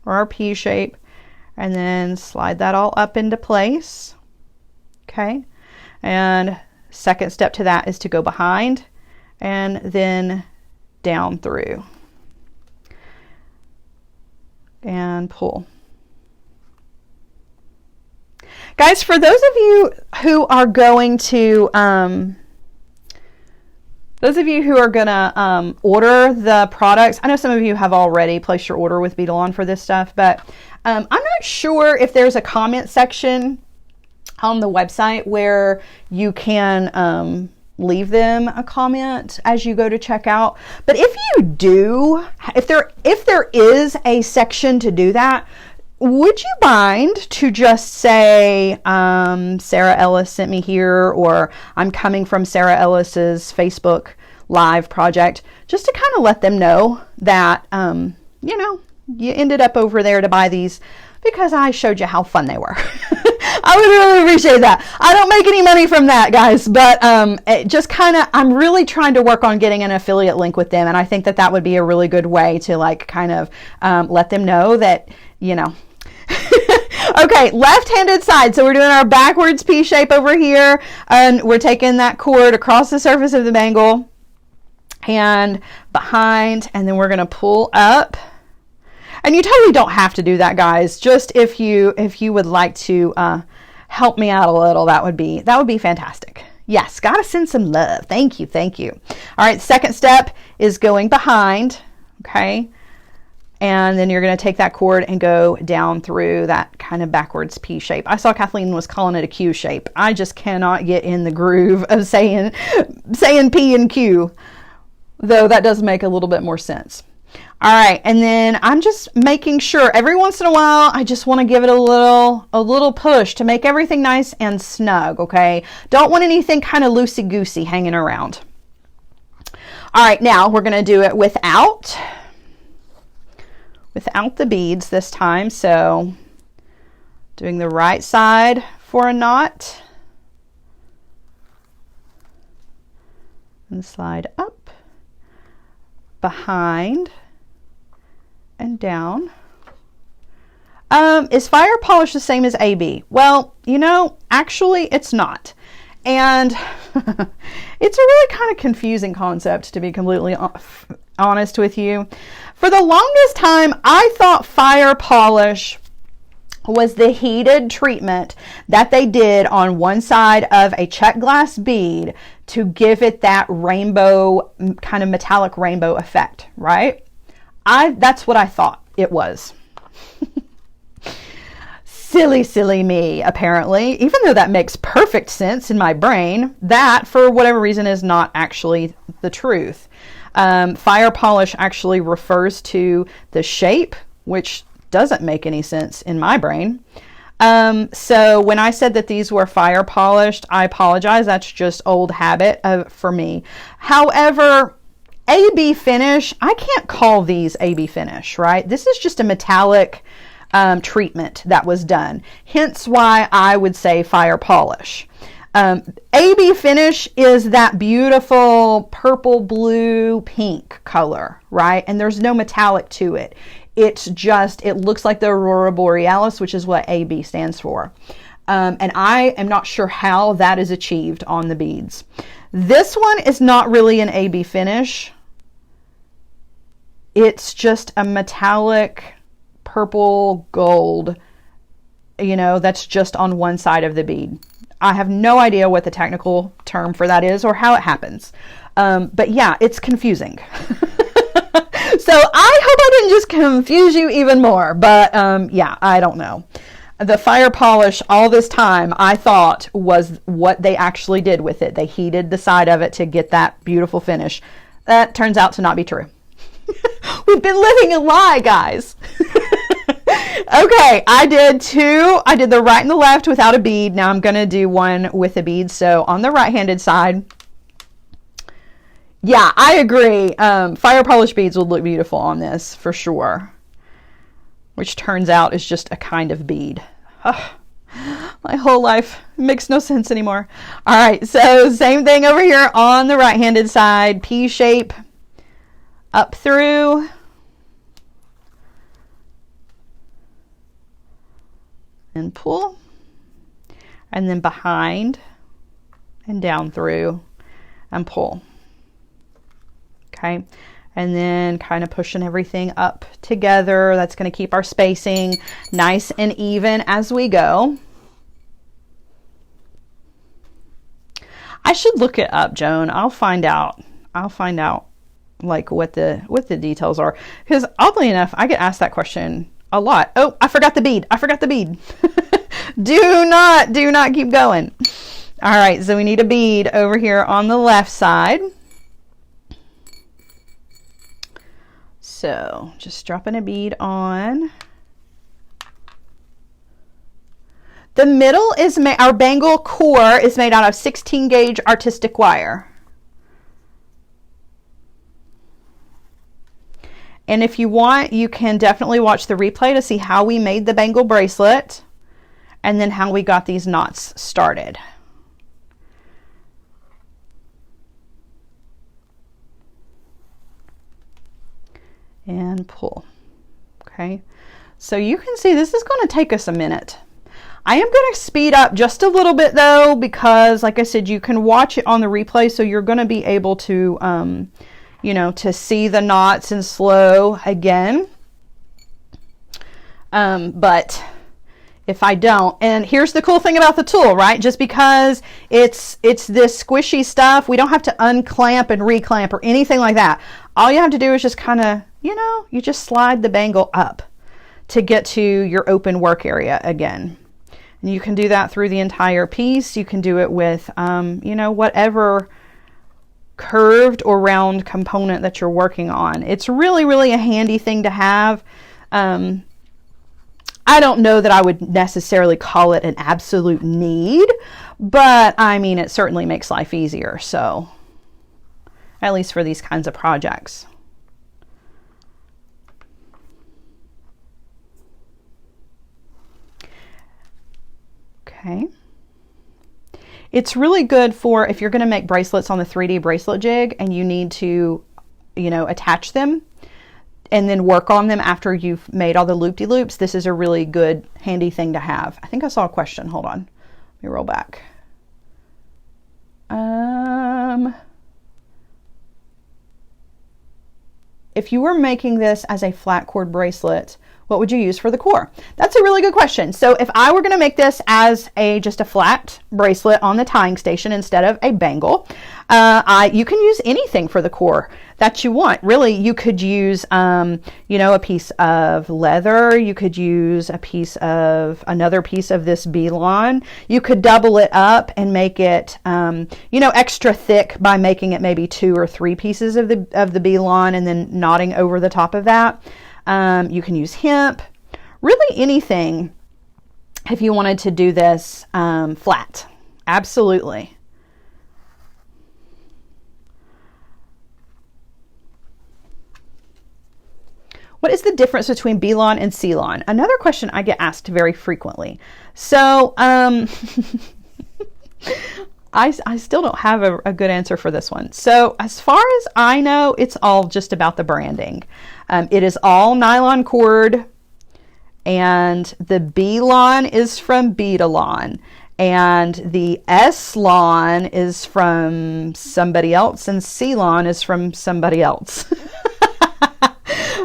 A: or our P shape, and then slide that all up into place, okay, and second step to that is to go behind and then down through. And pull. Guys, for those of you who are going to order the products, I know some of you have already placed your order with Beadalon for this stuff, but I'm not sure if there's a comment section on the website where you can leave them a comment as you go to checkout. But if you do, if there is a section to do that, would you mind to just say, Sarah Ellis sent me here, or I'm coming from Sarah Ellis's Facebook Live project, just to kind of let them know that, you know, you ended up over there to buy these because I showed you how fun they were. I would really appreciate that. I don't make any money from that, guys, but it just kind of, I'm really trying to work on getting an affiliate link with them, and I think that that would be a really good way to like kind of let them know that, you know. Okay, left-handed side. So we're doing our backwards P shape over here, and we're taking that cord across the surface of the bangle and behind, and then we're going to pull up. And you totally don't have to do that, guys. Just if you would like to help me out a little, that would be fantastic. Yes, gotta send some love. Thank you, thank you. All right, second step is going behind, okay? And then you're gonna take that cord and go down through that kind of backwards P shape. I saw Kathleen was calling it a Q shape. I just cannot get in the groove of saying P and Q, though that does make a little bit more sense. All right, and then I'm just making sure every once in a while, I just want to give it a little push to make everything nice and snug, okay? Don't want anything kind of loosey-goosey hanging around. All right, now we're going to do it without the beads this time. So doing the right side for a knot and slide up, behind, and down. Is fire polish the same as AB? Well, you know, actually it's not. And it's a really kind of confusing concept, to be completely honest with you. For the longest time, I thought fire polish was the heated treatment that they did on one side of a check glass bead to give it that rainbow, kind of metallic rainbow effect, right? That's what I thought it was. silly me, apparently, even though that makes perfect sense in my brain, that for whatever reason is not actually the truth. Fire polish actually refers to the shape, which doesn't make any sense in my brain. So when I said that these were fire polished, I apologize. That's just old habit for me. However, AB finish, I can't call these AB finish, right? This is just a metallic treatment that was done. Hence why I would say fire polish. AB finish is that beautiful purple, blue, pink color, right? And there's no metallic to it. It's just, it looks like the Aurora Borealis, which is what AB stands for. And I am not sure how that is achieved on the beads. This one is not really an AB finish. It's just a metallic purple gold, you know, that's just on one side of the bead. I have no idea what the technical term for that is or how it happens. But yeah, it's confusing. So I hope I didn't just confuse you even more, but yeah, I don't know. The fire polish all this time I thought was what they actually did with it. They heated the side of it to get that beautiful finish. That turns out to not be true. We've been living a lie, guys. Okay, I did two. I did the right and the left without a bead. Now I'm going to do one with a bead. So on the right-handed side, yeah, I agree. Fire polish beads would look beautiful on this for sure, which turns out is just a kind of bead. My whole life makes no sense anymore. All right, so same thing over here on the right-handed side, P shape up through. And pull, and then behind and down through and pull. Okay, and then kind of pushing everything up together. That's going to keep our spacing nice and even as we go. I should look it up, Joan. I'll find out like what the details are, because oddly enough I get asked that question a lot. Oh, I forgot the bead. Do not keep going. All right, so we need a bead over here on the left side. So just dropping a bead on. The middle is our bangle core is made out of 16 gauge artistic wire. And if you want, you can definitely watch the replay to see how we made the bangle bracelet and then how we got these knots started. And pull. Okay, so you can see this is going to take us a minute. I am going to speed up just a little bit though, because like I said, you can watch it on the replay, so you're going to be able to you know, to see the knots in slow again. But if I don't, and here's the cool thing about the tool, right? Just because it's this squishy stuff, we don't have to unclamp and reclamp or anything like that. All you have to do is just kind of, you know, you just slide the bangle up to get to your open work area again. And you can do that through the entire piece. You can do it with, you know, whatever curved or round component that you're working on. It's really, really a handy thing to have. I don't know that I would necessarily call it an absolute need, but I mean, it certainly makes life easier. So at least for these kinds of projects. Okay. It's really good for if you're going to make bracelets on the 3D bracelet jig and you need to, you know, attach them and then work on them after you've made all the loop-de-loops. This is a really good, handy thing to have. I think I saw a question. Hold on. Let me roll back. If you were making this as a flat cord bracelet, what would you use for the core? That's a really good question. So if I were going to make this as just a flat bracelet on the tying station instead of a bangle, You can use anything for the core that you want. Really, you could use, you know, a piece of leather. You could use another piece of this Bilon. You could double it up and make it, you know, extra thick by making it maybe 2 or 3 pieces of the Bilon and then knotting over the top of that. You can use hemp, really anything if you wanted to do this flat. Absolutely. What is the difference between Bilon and Ceylon? Another question I get asked very frequently. So I still don't have a good answer for this one. So as far as I know, it's all just about the branding. It is all nylon cord, and the Bilon is from Beadalon, and the Ceylon is from somebody else, and Ceylon is from somebody else.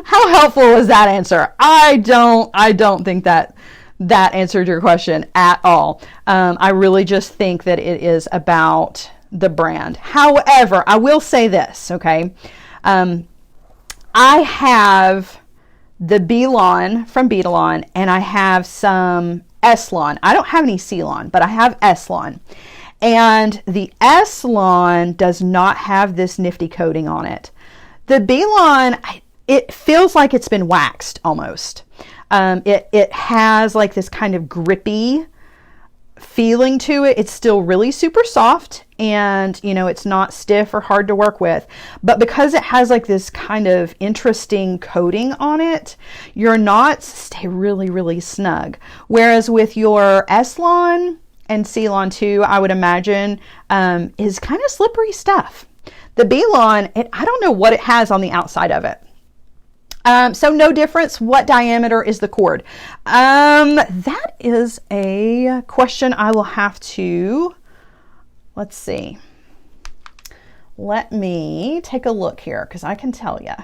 A: How helpful was that answer? I don't think that answered your question at all. I really just think that it is about the brand. However, I will say this, okay? I have the Bilon from Beadalon, and I have some Ceylon. I don't have any Ceylon, but I have Ceylon. And the Ceylon does not have this nifty coating on it. The Bilon, it feels like it's been waxed almost. It has like this kind of grippy feeling to it. It's still really super soft, and you know, it's not stiff or hard to work with, but because it has like this kind of interesting coating on it, your knots stay really, really snug. Whereas with your Ceylon and Ceylon too, I would imagine, is kind of slippery stuff. The Bilon, I don't know what it has on the outside of it. So no difference. What diameter is the cord? That is a question I will have to, let's see. Let me take a look here, because I can tell you.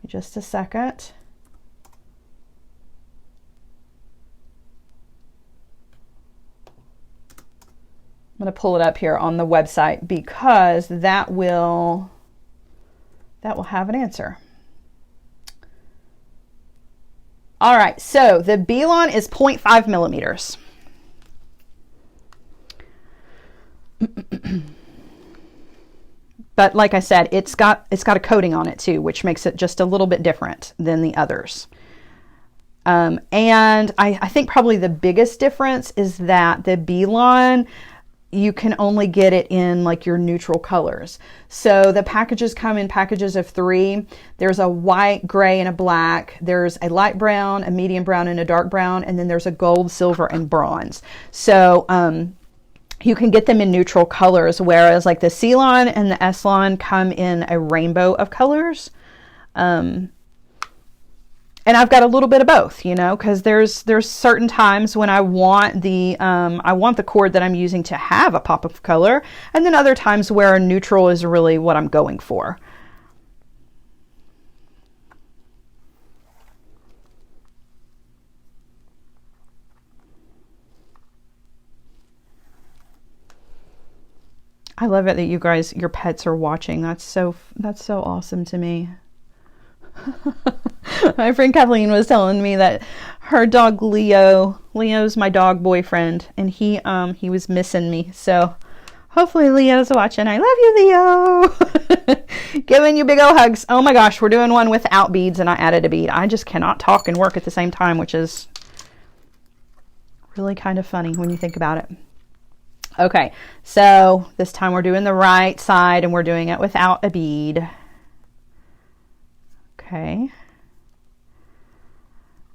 A: Just a second. I'm going to pull it up here on the website, because that will have an answer. All right, so the Bilon is 0.5 millimeters. But like I said, it's got a coating on it too, which makes it just a little bit different than the others. And I think probably the biggest difference is that the Bilon, you can only get it in like your neutral colors. So the packages come in packages of 3. There's a white, gray, and a black. There's a light brown, a medium brown, and a dark brown. And then there's a gold, silver, and bronze. So you can get them in neutral colors, whereas like the Ceylon and the Ceylon come in a rainbow of colors. And I've got a little bit of both, you know, because there's certain times when I want the cord that I'm using to have a pop of color, and then other times where neutral is really what I'm going for. I love it that you guys, your pets are watching. That's so awesome to me. My friend Kathleen was telling me that her dog Leo's my dog boyfriend, and he was missing me. So hopefully Leo's watching. I love you, Leo. Giving you big old hugs. Oh my gosh, we're doing one without beads, and I added a bead. I just cannot talk and work at the same time, which is really kind of funny when you think about it. Okay, so this time we're doing the right side, and we're doing it without a bead. Okay.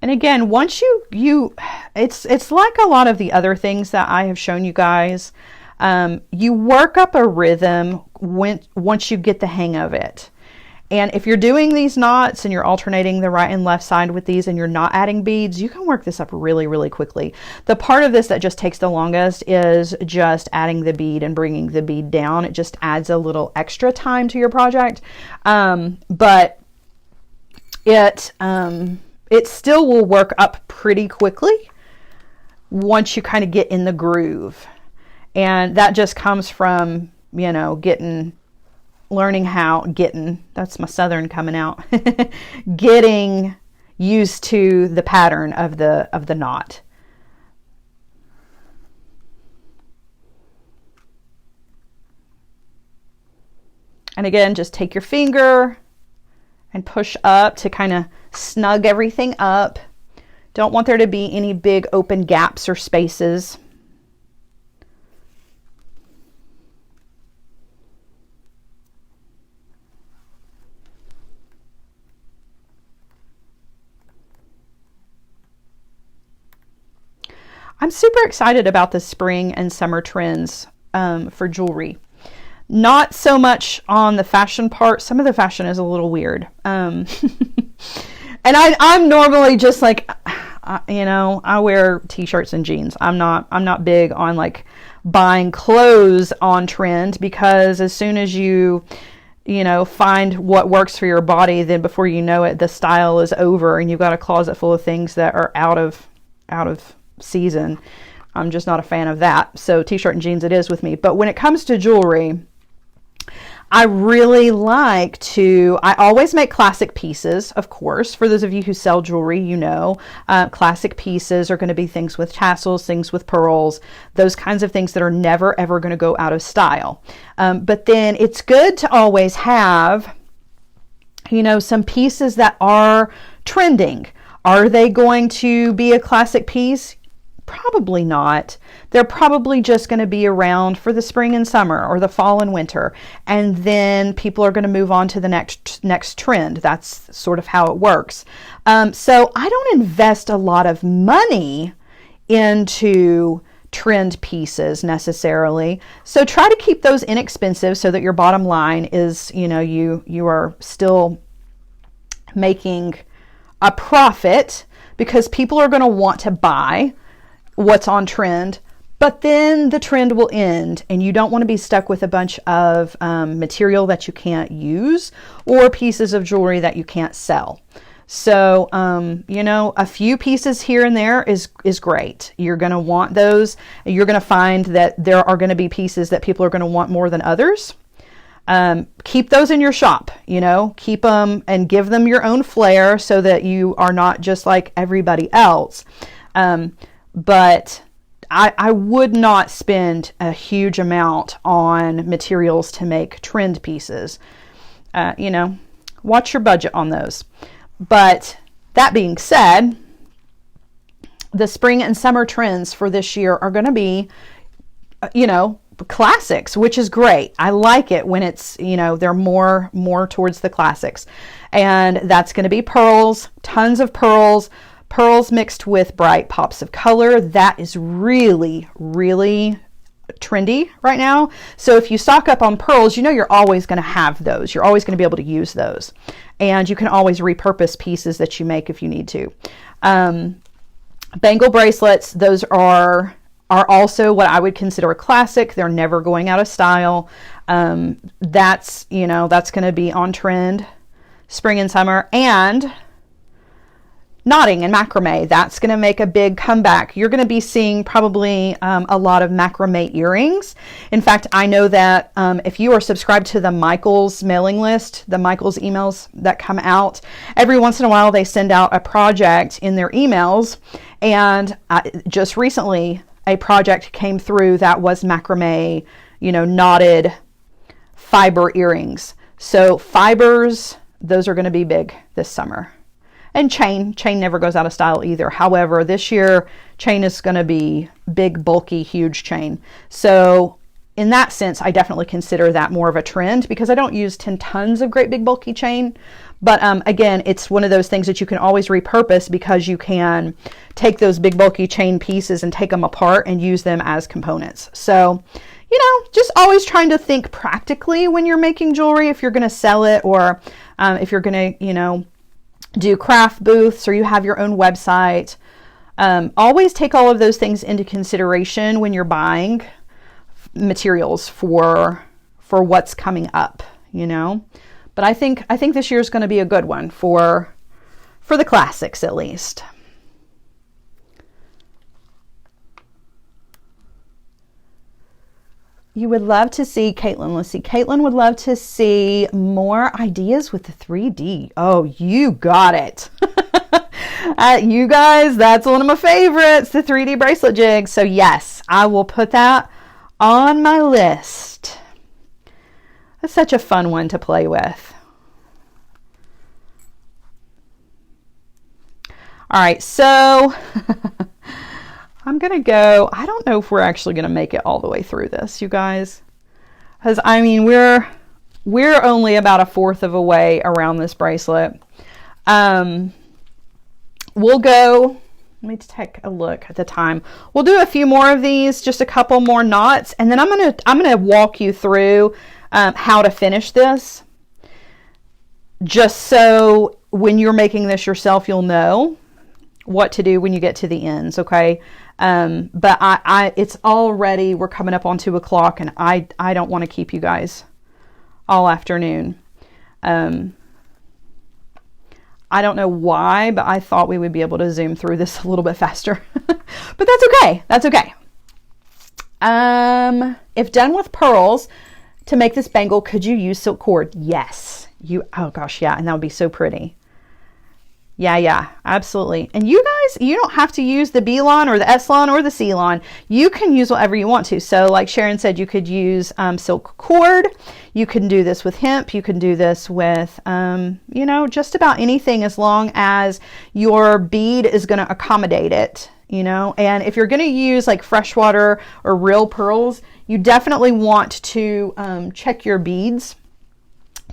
A: And again, once it's like a lot of the other things that I have shown you guys. You work up a rhythm once you get the hang of it. And if you're doing these knots and you're alternating the right and left side with these and you're not adding beads, you can work this up really, really quickly. The part of this that just takes the longest is just adding the bead and bringing the bead down. It just adds a little extra time to your project. But it still will work up pretty quickly once you kind of get in the groove. And that just comes from, you know, that's my Southern coming out, getting used to the pattern of the knot. And again, just take your finger and push up to kind of snug everything up. Don't want there to be any big open gaps or spaces. I'm super excited about the spring and summer trends for jewelry. Not so much on the fashion part. Some of the fashion is a little weird. And I'm normally just like, you know, I wear t-shirts and jeans. I'm not big on like buying clothes on trend, because as soon as you know, find what works for your body, then before you know it, the style is over and you've got a closet full of things that are out of season. I'm just not a fan of that. So t-shirt and jeans it is with me. But when it comes to jewelry, I really like I always make classic pieces, of course. For those of you who sell jewelry, you know, classic pieces are going to be things with tassels, things with pearls, those kinds of things that are never, ever going to go out of style. But then it's good to always have, you know, some pieces that are trending. Are they going to be a classic piece? Probably not. They're probably just going to be around for the spring and summer or the fall and winter. And then people are going to move on to the next trend. That's sort of how it works. So I don't invest a lot of money into trend pieces necessarily. So try to keep those inexpensive so that your bottom line is, you know, you are still making a profit, because people are going to want to buy what's on trend, but then the trend will end and you don't want to be stuck with a bunch of material that you can't use or pieces of jewelry that you can't sell. So, you know, a few pieces here and there is great. You're going to want those. You're going to find that there are going to be pieces that people are going to want more than others. Keep those in your shop, you know, keep them and give them your own flair so that you are not just like everybody else. But I would not spend a huge amount on materials to make trend pieces. You know, watch your budget on those. But that being said, the spring and summer trends for this year are going to be, you know, classics, which is great. I like it when it's, you know, they're more towards the classics. And that's going to be pearls, tons of pearls mixed with bright pops of color. That is really, really trendy right now. So if you stock up on pearls, you know you're always going to have those. You're always going to be able to use those. And you can always repurpose pieces that you make if you need to. Bangle bracelets, those are also what I would consider a classic. They're never going out of style. That's, you know, that's going to be on trend spring and summer. And knotting and macrame, that's going to make a big comeback. You're going to be seeing probably a lot of macrame earrings. In fact, I know that if you are subscribed to the Michaels mailing list, the Michaels emails that come out, every once in a while they send out a project in their emails. And just recently, a project came through that was macrame, you know, knotted fiber earrings. So fibers, those are going to be big this summer. And chain never goes out of style either. However, this year, chain is going to be big, bulky, huge chain. So in that sense, I definitely consider that more of a trend, because I don't use 10 tons of great big, bulky chain. But again, it's one of those things that you can always repurpose, because you can take those big, bulky chain pieces and take them apart and use them as components. So, you know, just always trying to think practically when you're making jewelry, if you're going to sell it, or if you're going to, you know, do craft booths, or you have your own website. Always take all of those things into consideration when you're buying materials for what's coming up, you know. But I think this year is going to be a good one for the classics, at least. you would love to see, Caitlin, let's see, Caitlin would love to see more ideas with the 3D. Oh, you got it. You guys, that's one of my favorites, the 3D bracelet jigs. So yes, I will put that on my list. That's such a fun one to play with. All right, so I'm gonna go, I don't know if we're actually gonna make it all the way through this, you guys. Because I mean, we're only about 1/4 of a way around this bracelet. We'll go, let me take a look at the time. We'll do a few more of these, just a couple more knots, and then I'm gonna walk you through how to finish this, just so when you're making this yourself, you'll know what to do when you get to the ends, okay? But it's already, we're coming up on 2 o'clock, and I don't want to keep you guys all afternoon. I don't know why, but I thought we would be able to zoom through this a little bit faster. But that's okay. That's okay. If done with pearls, to make this bangle, could you use silk cord? Yes. Oh gosh, yeah, and that would be so pretty. Yeah, absolutely. And you guys, you don't have to use the Bilon or the Ceylon or the Ceylon. You can use whatever you want to. So like Sharon said, you could use silk cord. You can do this with hemp. You can do this with, you know, just about anything, as long as your bead is going to accommodate it, you know. And if you're going to use like freshwater or real pearls, you definitely want to check your beads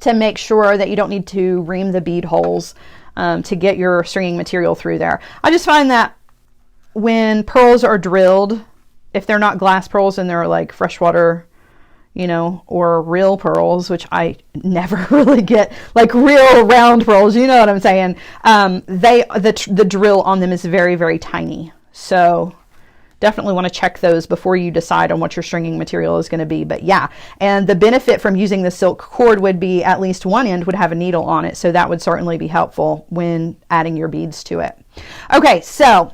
A: to make sure that you don't need to ream the bead holes to get your stringing material through there. I just find that when pearls are drilled, if they're not glass pearls and they're like freshwater, you know, or real pearls, which I never really get, like real round pearls, you know what I'm saying? The drill on them is very, very tiny. So definitely want to check those before you decide on what your stringing material is going to be. But yeah, and the benefit from using the silk cord would be at least one end would have a needle on it. So that would certainly be helpful when adding your beads to it. Okay, so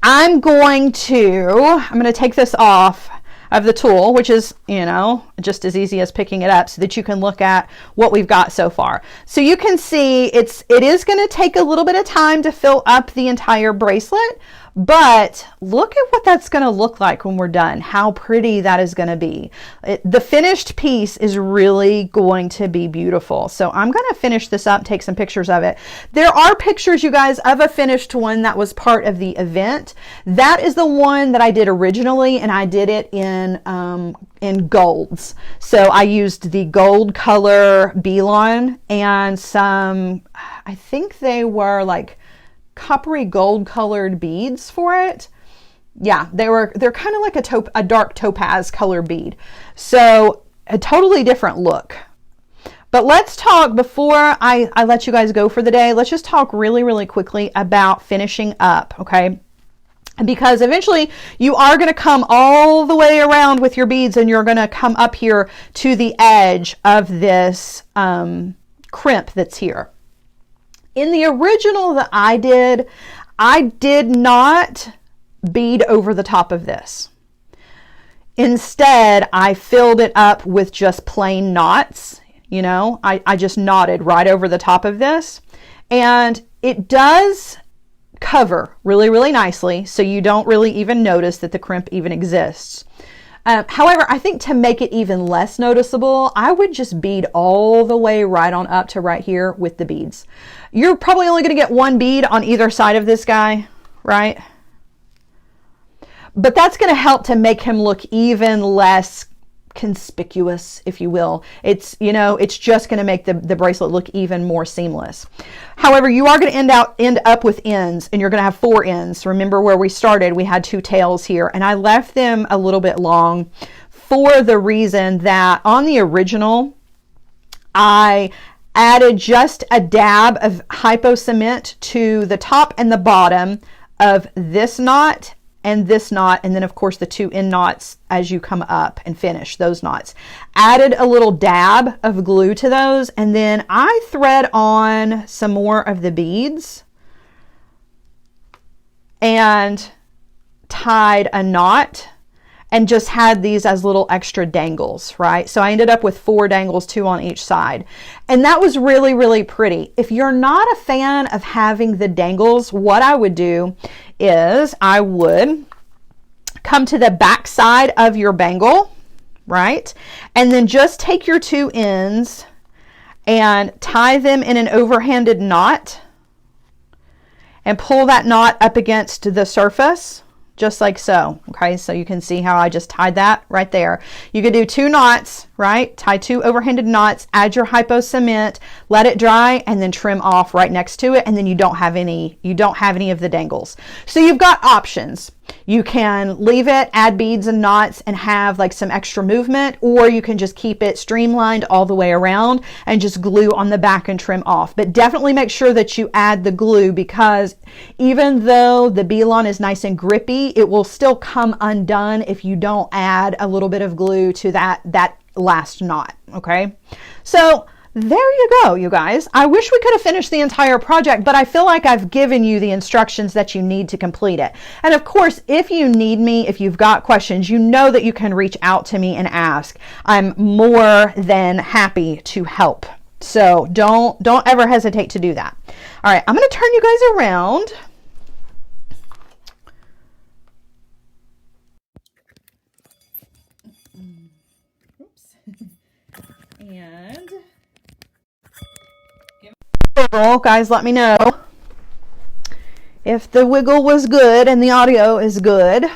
A: I'm going to take this off of the tool, which is, you know, just as easy as picking it up, so that you can look at what we've got so far. So you can see it is going to take a little bit of time to fill up the entire bracelet, but look at what that's going to look like when we're done, how pretty that is going to be. The finished piece is really going to be beautiful. So I'm going to finish this up, take some pictures of it. There are pictures, you guys, of a finished one that was part of the event. That is the one that I did originally, and I did it in golds. So I used the gold color Bilon and some, I think they were like coppery gold colored beads for it. Yeah, they're kind of like a dark topaz color bead. So a totally different look. But let's talk, before I let you guys go for the day, let's just talk really, really quickly about finishing up, okay? Because eventually you are going to come all the way around with your beads, and you're going to come up here to the edge of this crimp that's here. In the original that I did not bead over the top of this. Instead, I filled it up with just plain knots. You know, I just knotted right over the top of this, and it does cover really, really nicely, so you don't really even notice that the crimp even exists. However, I think to make it even less noticeable, I would just bead all the way right on up to right here with the beads. You're probably only going to get one bead on either side of this guy, right? But that's going to help to make him look even less conspicuous, if you will. It's, you know, it's just going to make the bracelet look even more seamless. However, you are going to end up with ends, and you're going to have 4 ends. Remember where we started, we had 2 tails here, and I left them a little bit long for the reason that on the original, I added just a dab of hypo cement to the top and the bottom of this knot and this knot, and then of course the 2 end knots as you come up and finish those knots. Added a little dab of glue to those, and then I thread on some more of the beads and tied a knot, and just had these as little extra dangles, right? So I ended up with 4 dangles, 2 on each side. And that was really, really pretty. If you're not a fan of having the dangles, what I would do is I would come to the back side of your bangle, right? And then just take your 2 ends and tie them in an overhanded knot and pull that knot up against the surface, just like so. Okay, so you can see how I just tied that right there. You could do 2 knots, right? Tie 2 overhanded knots, add your hypo cement, let it dry, and then trim off right next to it, and then you don't have any of the dangles. So you've got options. You can leave it, add beads and knots, and have like some extra movement, or you can just keep it streamlined all the way around and just glue on the back and trim off. But definitely make sure that you add the glue, because even though the Bilon is nice and grippy, it will still come undone if you don't add a little bit of glue to that last knot. Okay, so there you go, you guys. I wish we could have finished the entire project, but I feel like I've given you the instructions that you need to complete it. And of course, if you need me, if you've got questions, you know that you can reach out to me and ask. I'm more than happy to help. So don't ever hesitate to do that. All right, I'm going to turn you guys around. Oops. And guys, let me know if the wiggle was good and the audio is good.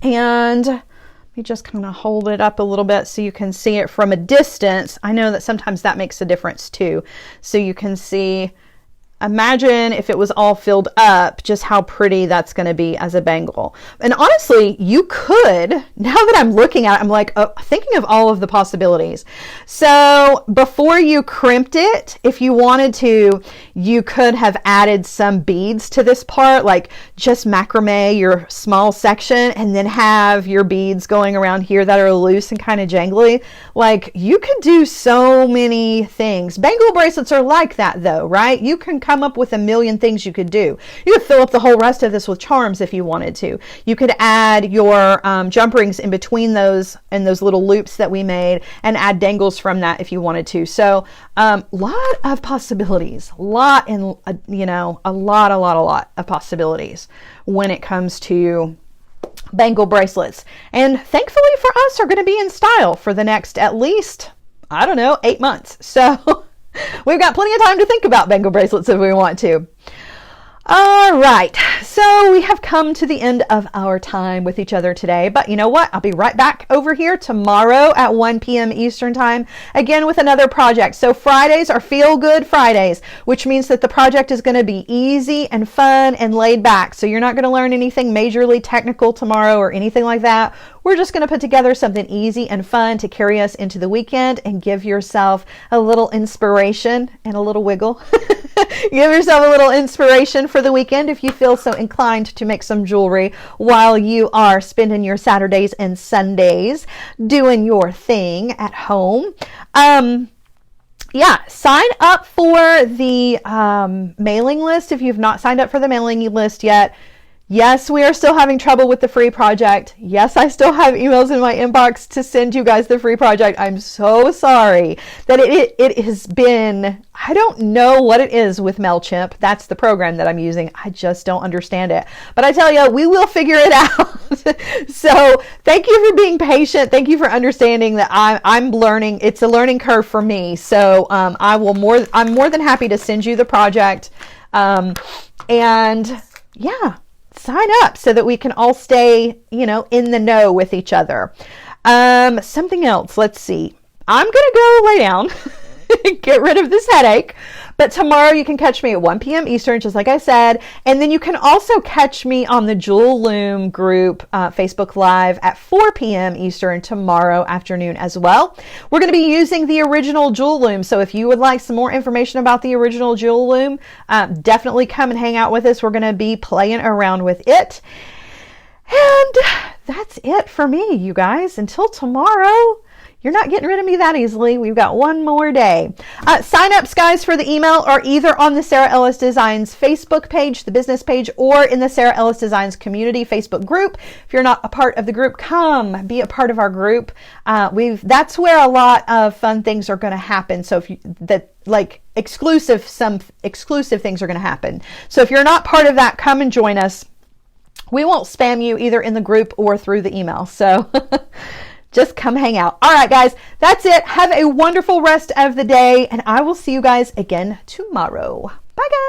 A: And let me just kind of hold it up a little bit so you can see it from a distance. I know that sometimes that makes a difference too. So you can see, imagine if it was all filled up, just how pretty that's going to be as a bangle. And honestly, you could, now that I'm looking at it, I'm like thinking of all of the possibilities. So before you crimped it, if you wanted to, you could have added some beads to this part, like just macrame your small section and then have your beads going around here that are loose and kind of jangly. Like, you could do so many things. Bangle bracelets are like that though, right? You can come up with a million things you could do. You could fill up the whole rest of this with charms if you wanted to. You could add your jump rings in between those and those little loops that we made and add dangles from that if you wanted to. So lot of possibilities, a lot of possibilities when it comes to bangle bracelets. And thankfully for us, are going to be in style for the next at least, I don't know, 8 months. So we've got plenty of time to think about bangle bracelets if we want to. All right, so we have come to the end of our time with each other today, but you know what? I'll be right back over here tomorrow at 1 p.m. Eastern time, again with another project. So Fridays are Feel Good Fridays, which means that the project is going to be easy and fun and laid back. So you're not going to learn anything majorly technical tomorrow or anything like that. We're just going to put together something easy and fun to carry us into the weekend and give yourself a little inspiration and a little wiggle. Give yourself a little inspiration for the weekend if you feel so inclined to make some jewelry while you are spending your Saturdays and Sundays doing your thing at home. Yeah, sign up for the mailing list if you've not signed up for the mailing list yet. Yes, we are still having trouble with the free project. Yes, I still have emails in my inbox to send you guys the free project. I'm so sorry that it has been, I don't know what it is with MailChimp. That's the program that I'm using. I just don't understand it. But I tell you, we will figure it out. So thank you for being patient. Thank you for understanding that I'm learning. It's a learning curve for me. So I'm more than happy to send you the project. And yeah. Sign up so that we can all stay, in the know with each other. Something else. Let's see. I'm going to go lay down, get rid of this headache. But tomorrow you can catch me at 1 p.m. Eastern, just like I said. And then you can also catch me on the Jewel Loom group Facebook Live at 4 p.m. Eastern tomorrow afternoon as well. We're going to be using the original Jewel Loom. So if you would like some more information about the original Jewel Loom, definitely come and hang out with us. We're going to be playing around with it. And that's it for me, you guys. Until tomorrow, You're not getting rid of me that easily. We've got one more day. Sign-ups, guys, for the email are either on the Sarah Ellis Designs Facebook page, the business page, or in the Sarah Ellis Designs community Facebook group. If you're not a part of the group, come be a part of our group. That's where a lot of fun things are going to happen. So if you, some exclusive things are going to happen. So if you're not part of that, come and join us. We won't spam you either in the group or through the email. So just come hang out. All right, guys, that's it. Have a wonderful rest of the day, and I will see you guys again tomorrow. Bye, guys.